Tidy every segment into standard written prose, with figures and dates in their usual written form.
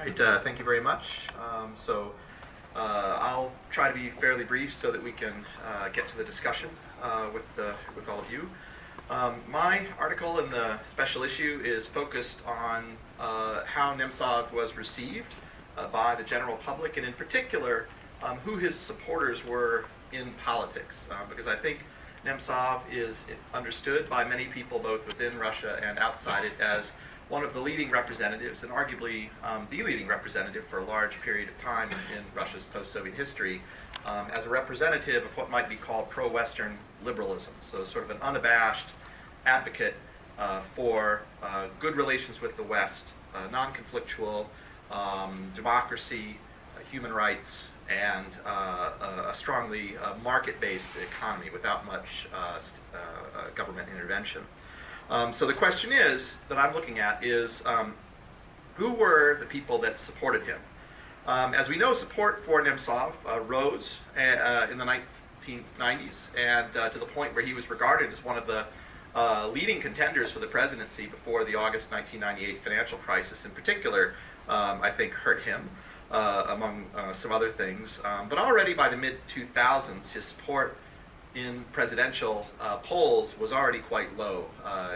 right, thank you very much. I'll try to be fairly brief so that we can get to the discussion with all of you. My article in the special issue is focused on how Nemtsov was received by the general public, and in particular, who his supporters were in politics, because I think Nemtsov is understood by many people both within Russia and outside it as one of the leading representatives, and arguably the leading representative for a large period of time in Russia's post-Soviet history, as a representative of what might be called pro-Western liberalism. So sort of an unabashed advocate for good relations with the West, non-conflictual, democracy, human rights, and a strongly market-based economy without much government intervention. So the question is, that I'm looking at is, who were the people that supported him? As we know, support for Nemtsov rose in the 1990s, and to the point where he was regarded as one of the leading contenders for the presidency before the August 1998 financial crisis in particular, I think, hurt him, among some other things. But already by the mid-2000s, his support in presidential polls was already quite low,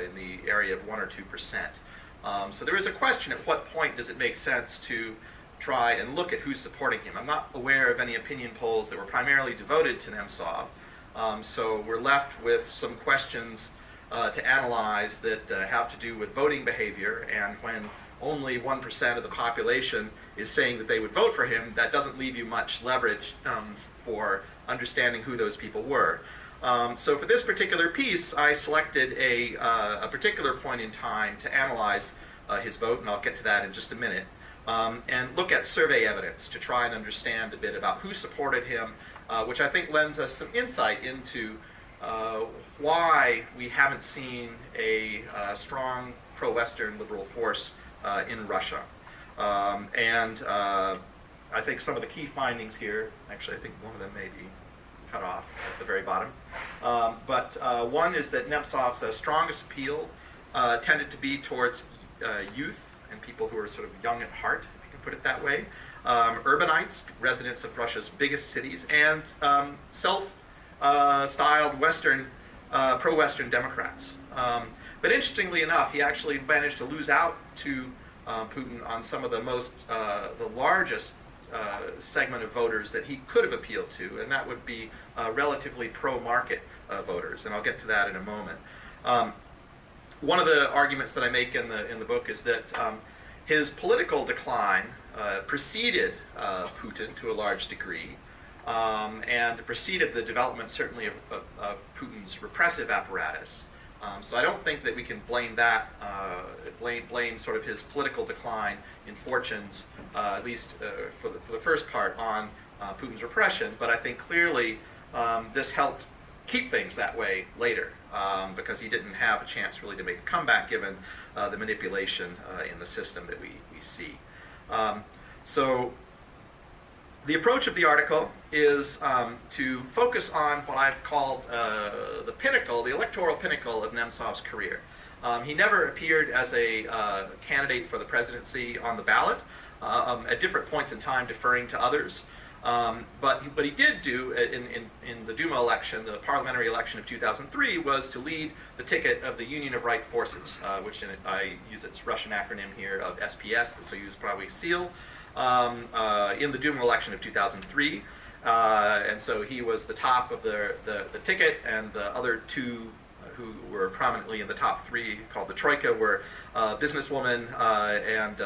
in the area of 1 or 2%. So there is a question, at what point does it make sense to try and look at who's supporting him? I'm not aware of any opinion polls that were primarily devoted to Nemtsov, so we're left with some questions to analyze that have to do with voting behavior, and when only 1% of the population is saying that they would vote for him, that doesn't leave you much leverage for understanding who those people were. So for this particular piece, I selected a particular point in time to analyze his vote, and I'll get to that in just a minute, and look at survey evidence to try and understand a bit about who supported him, which I think lends us some insight into why we haven't seen a strong pro-Western liberal force in Russia. I think some of the key findings here, actually I think one of them may be cut off at the very bottom, but one is that Nemtsov's strongest appeal tended to be towards youth and people who are sort of young at heart, if you can put it that way, urbanites, residents of Russia's biggest cities, and self-styled Western, pro-Western Democrats. But interestingly enough, he actually managed to lose out to Putin on some of the largest segment of voters that he could have appealed to, and that would be relatively pro-market voters, and I'll get to that in a moment. One of the arguments that I make in the book is that his political decline preceded Putin to a large degree, and preceded the development certainly of Putin's repressive apparatus. So I don't think that we can blame that, blame sort of his political decline in fortunes, at least for the first part, on Putin's repression. But I think clearly this helped keep things that way later, because he didn't have a chance really to make a comeback given the manipulation in the system that we see. So the approach of the article is to focus on what I've called the pinnacle, the electoral pinnacle of Nemtsov's career. He never appeared as a candidate for the presidency on the ballot, at different points in time deferring to others. But he did do, in the Duma election, the parliamentary election of 2003, was to lead the ticket of the Union of Right Forces, which I use its Russian acronym here of SPS, so you use probably SEAL, in the Duma election of 2003, and so he was the top of the ticket, and the other two who were prominently in the top three, called the Troika, were businesswoman and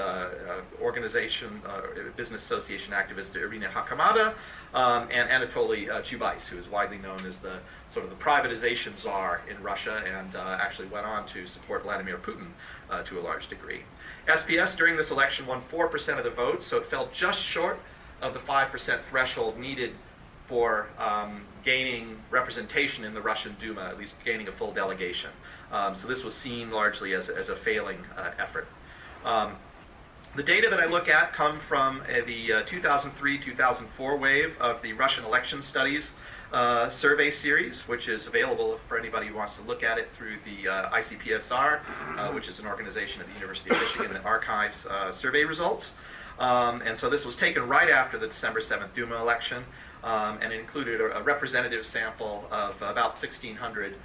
business association activist Irina Hakamada, and Anatoly Chubais, who is widely known as the sort of the privatization czar in Russia, and actually went on to support Vladimir Putin to a large degree. SPS during this election won 4% of the vote, so it fell just short of the 5% threshold needed for gaining representation in the Russian Duma, at least gaining a full delegation. So this was seen largely as a failing effort. The data that I look at come from the 2003-2004 wave of the Russian election studies survey series, which is available for anybody who wants to look at it through the ICPSR, which is an organization at the University of Michigan that archives survey results. And so this was taken right after the December 7th Duma election, and it included a representative sample of about 1,600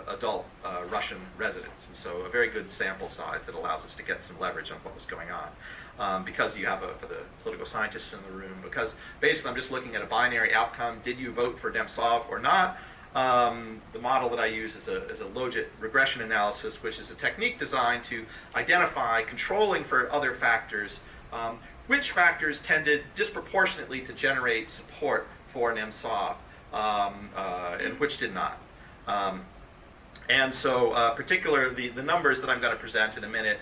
adult Russian residents. And so a very good sample size that allows us to get some leverage on what was going on. Because you have for the political scientists in the room, because basically I'm just looking at a binary outcome. Did you vote for Nemtsov or not? The model that I use is a Logit regression analysis, which is a technique designed to identify, controlling for other factors, which factors tended disproportionately to generate support for Nemtsov, and which did not. And so particularly the numbers that I'm going to present in a minute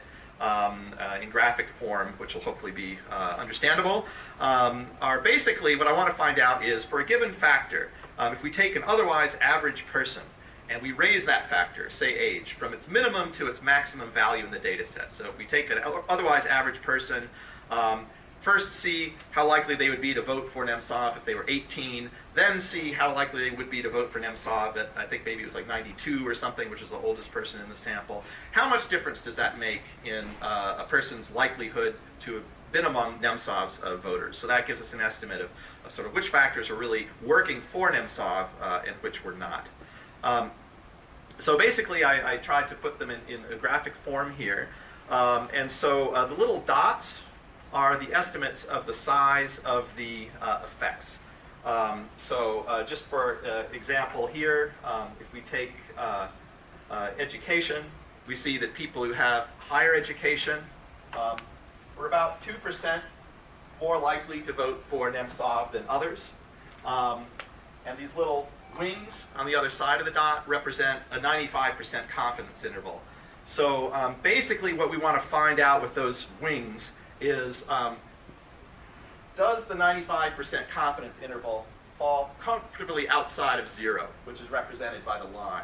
in graphic form, which will hopefully be understandable, are basically what I want to find out is for a given factor, if we take an otherwise average person and we raise that factor, say age, from its minimum to its maximum value in the data set. So if we take an otherwise average person, first see how likely they would be to vote for Nemtsov if they were 18, then see how likely they would be to vote for Nemtsov at, I think maybe it was like 92 or something, which is the oldest person in the sample. How much difference does that make in a person's likelihood to have been among Nemtsov's voters? So that gives us an estimate of sort of which factors are really working for Nemtsov and which were not. So basically I tried to put them in a graphic form here. And so the little dots are the estimates of the size of the effects. Just for example here, if we take education, we see that people who have higher education were about 2% more likely to vote for Nemtsov than others. And these little wings on the other side of the dot represent a 95% confidence interval. So basically what we want to find out with those wings is, does the 95% confidence interval fall comfortably outside of 0, which is represented by the line?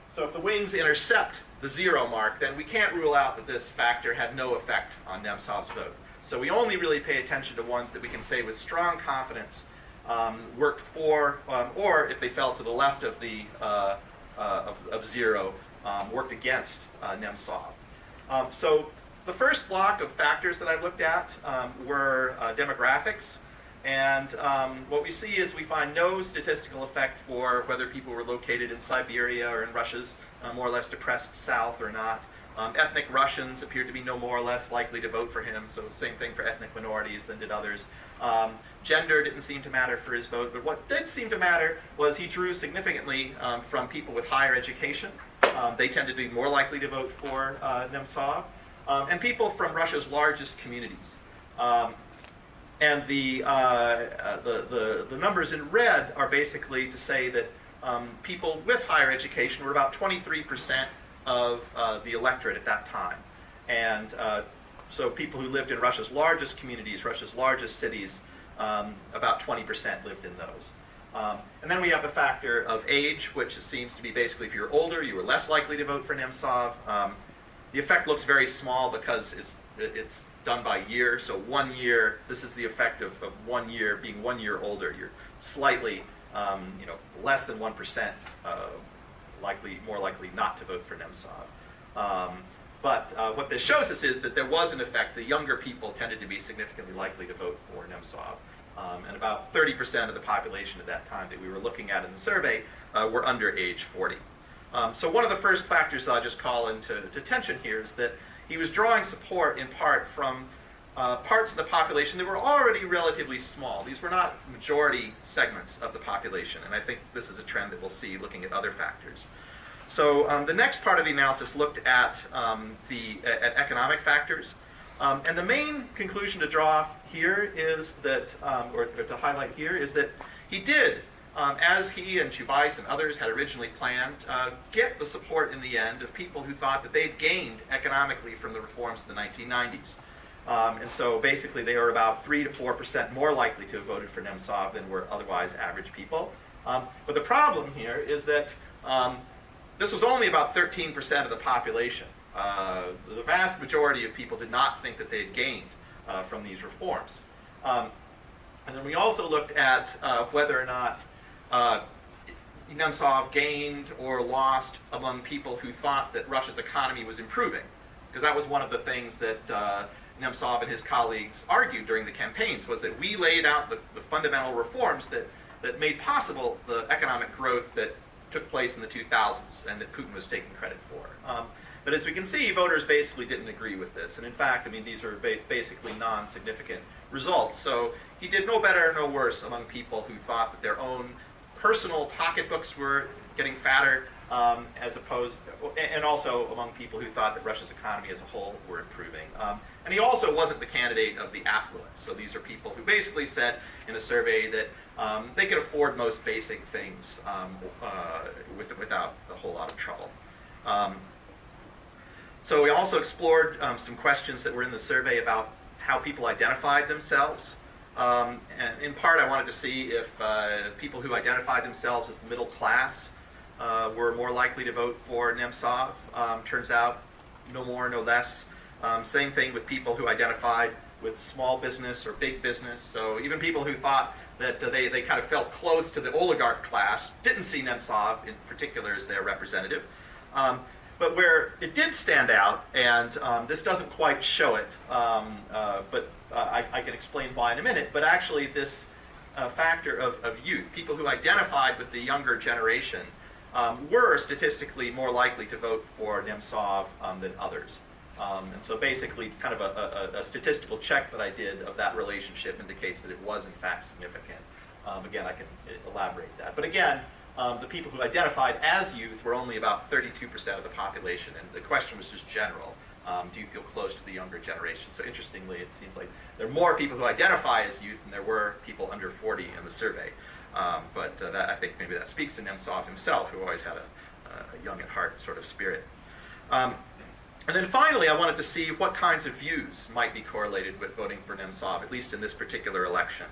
So if the wings intercept the 0 mark, then we can't rule out that this factor had no effect on Nemtsov's vote. So we only really pay attention to ones that we can say with strong confidence worked for, or if they fell to the left of the of 0, worked against Nemtsov. So the first block of factors that I looked at were demographics, and what we see is we find no statistical effect for whether people were located in Siberia or in Russia's more or less depressed south or not. Ethnic Russians appeared to be no more or less likely to vote for him, so same thing for ethnic minorities than did others. Gender didn't seem to matter for his vote, but what did seem to matter was he drew significantly from people with higher education. They tended to be more likely to vote for Nemtsov. And people from Russia's largest communities. And the numbers in red are basically to say that people with higher education were about 23% of the electorate at that time. And so people who lived in Russia's largest communities, Russia's largest cities, about 20% lived in those. And then we have the factor of age, which seems to be basically if you're older, you were less likely to vote for Nemtsov. The effect looks very small because it's done by year. So 1 year, this is the effect of 1 year being 1 year older. You're slightly, less than 1% more likely not to vote for Nemtsov. But what this shows us is that there was an effect. The younger people tended to be significantly likely to vote for Nemtsov. And about 30% of the population at that time that we were looking at in the survey were under age 40. So one of the first factors that I'll just call into attention here is that he was drawing support in part from parts of the population that were already relatively small. These were not majority segments of the population, and I think this is a trend that we'll see looking at other factors. So the next part of the analysis looked at at economic factors. And the main conclusion to draw here is that, or to highlight here, is that he did, as he and Chubais and others had originally planned, get the support in the end of people who thought that they'd gained economically from the reforms of the 1990s. And so basically they were about 3 to 4% more likely to have voted for Nemtsov than were otherwise average people. But the problem here is that this was only about 13% of the population. The vast majority of people did not think that they had gained from these reforms. And then we also looked at whether or not Nemtsov gained or lost among people who thought that Russia's economy was improving. Because that was one of the things that Nemtsov and his colleagues argued during the campaigns was that we laid out the fundamental reforms that made possible the economic growth that took place in the 2000s and that Putin was taking credit for. But as we can see, voters basically didn't agree with this. And in fact, I mean, these are basically non-significant results. So he did no better or no worse among people who thought that their own personal pocketbooks were getting fatter, and also among people who thought that Russia's economy as a whole were improving. And he also wasn't the candidate of the affluent. So these are people who basically said in a survey that they could afford most basic things without a whole lot of trouble. So we also explored some questions that were in the survey about how people identified themselves. And in part, I wanted to see if people who identified themselves as the middle class were more likely to vote for Nemtsov. Turns out, no more, no less. Same thing with people who identified with small business or big business. So even people who thought that they kind of felt close to the oligarch class didn't see Nemtsov in particular as their representative. But where it did stand out, and this doesn't quite show it, but I can explain why in a minute, but actually this factor of youth, people who identified with the younger generation, were statistically more likely to vote for Nemtsov than others. And so basically kind of a statistical check that I did of that relationship indicates that it was in fact significant. Again, I can elaborate that. But again, the people who identified as youth were only about 32% of the population, and the question was just general. Do you feel close to the younger generation? So interestingly, it seems like there are more people who identify as youth than there were people under 40 in the survey. But that, I think maybe that speaks to Nemtsov himself, who always had a young at heart sort of spirit. And then finally, I wanted to see what kinds of views might be correlated with voting for Nemtsov, at least in this particular election.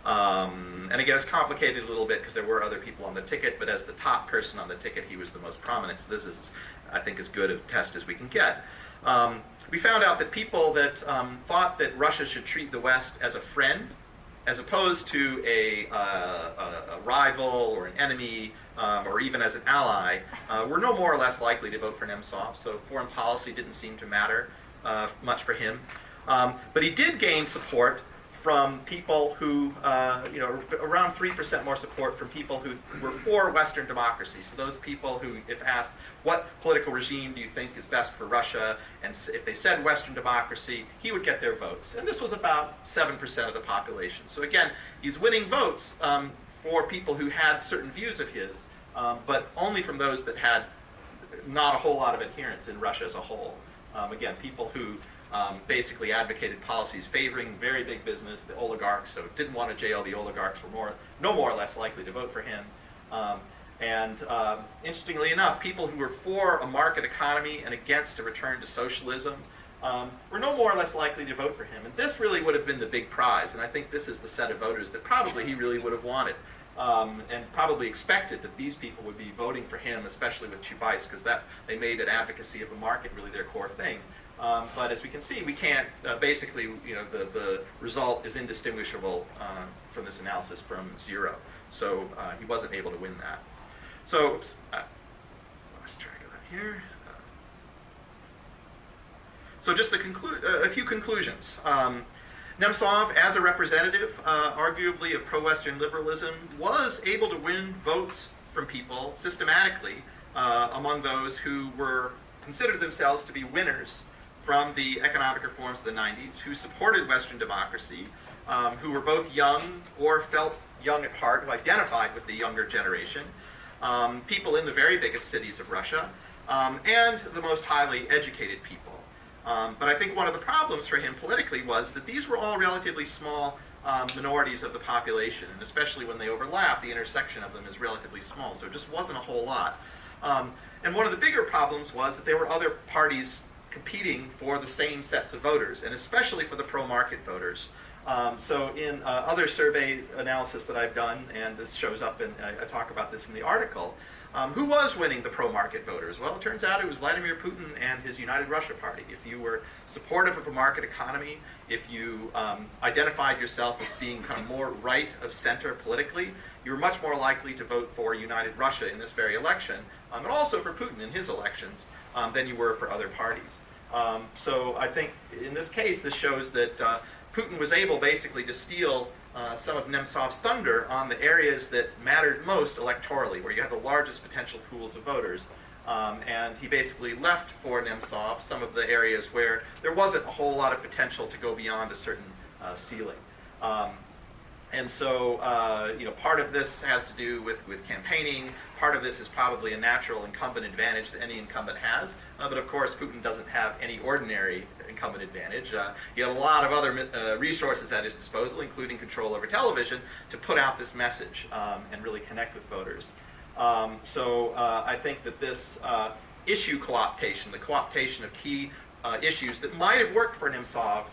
And again, it's complicated a little bit because there were other people on the ticket, but as the top person on the ticket, he was the most prominent. So this is, I think, as good a test as we can get. We found out that people that thought that Russia should treat the West as a friend, as opposed to a rival or an enemy, or even as an ally, were no more or less likely to vote for Nemtsov. So foreign policy didn't seem to matter much for him. But he did gain support from people who, around 3% more support from people who were for Western democracy. So those people who, if asked, what political regime do you think is best for Russia, and if they said Western democracy, he would get their votes. And this was about 7% of the population. So again, he's winning votes for people who had certain views of his, but only from those that had not a whole lot of adherents in Russia as a whole. Again, people who basically advocated policies favoring very big business, the oligarchs, so didn't want to jail the oligarchs, were no more or less likely to vote for him. Interestingly enough, people who were for a market economy and against a return to socialism were no more or less likely to vote for him. And this really would have been the big prize, and I think this is the set of voters that probably he really would have wanted. And probably expected that these people would be voting for him, especially with Chubais, because they made an advocacy of the market really their core thing. But as we can see, we can't, basically, the result is indistinguishable from this analysis from zero. So he wasn't able to win that. So, oops, lost track of that here. So just a few conclusions. Nemtsov, as a representative, arguably of pro-Western liberalism, was able to win votes from people systematically among those who considered themselves to be winners from the economic reforms of the 90s, who supported Western democracy, who were both young or felt young at heart, who identified with the younger generation, people in the very biggest cities of Russia, and the most highly educated people. But I think one of the problems for him politically was that these were all relatively small minorities of the population, and especially when they overlap, the intersection of them is relatively small, so it just wasn't a whole lot. And one of the bigger problems was that there were other parties competing for the same sets of voters, and especially for the pro-market voters. So in other survey analysis that I've done, and this shows up, and I talk about this in the article, who was winning the pro-market voters? Well, it turns out it was Vladimir Putin and his United Russia Party. If you were supportive of a market economy, if you identified yourself as being kind of more right of center politically, you were much more likely to vote for United Russia in this very election, and also for Putin in his elections, than you were for other parties. So I think in this case, this shows that Putin was able basically to steal some of Nemtsov's thunder on the areas that mattered most electorally, where you have the largest potential pools of voters. And he basically left for Nemtsov some of the areas where there wasn't a whole lot of potential to go beyond a certain ceiling. And so, part of this has to do with campaigning. Part of this is probably a natural incumbent advantage that any incumbent has. But of course, Putin doesn't have any ordinary incumbent advantage. He had a lot of other resources at his disposal, including control over television, to put out this message and really connect with voters. So I think that this issue co-optation, the co-optation of key issues that might have worked for Nemtsov,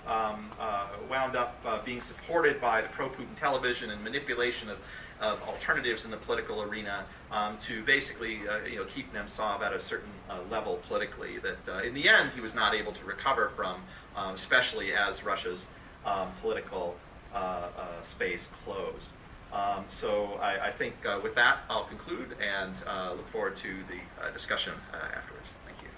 wound up being supported by the pro-Putin television and manipulation of alternatives in the political arena to basically keep Nemtsov at a certain level politically that in the end he was not able to recover from, especially as Russia's political space closed. So I think with that I'll conclude and look forward to the discussion afterwards. Thank you.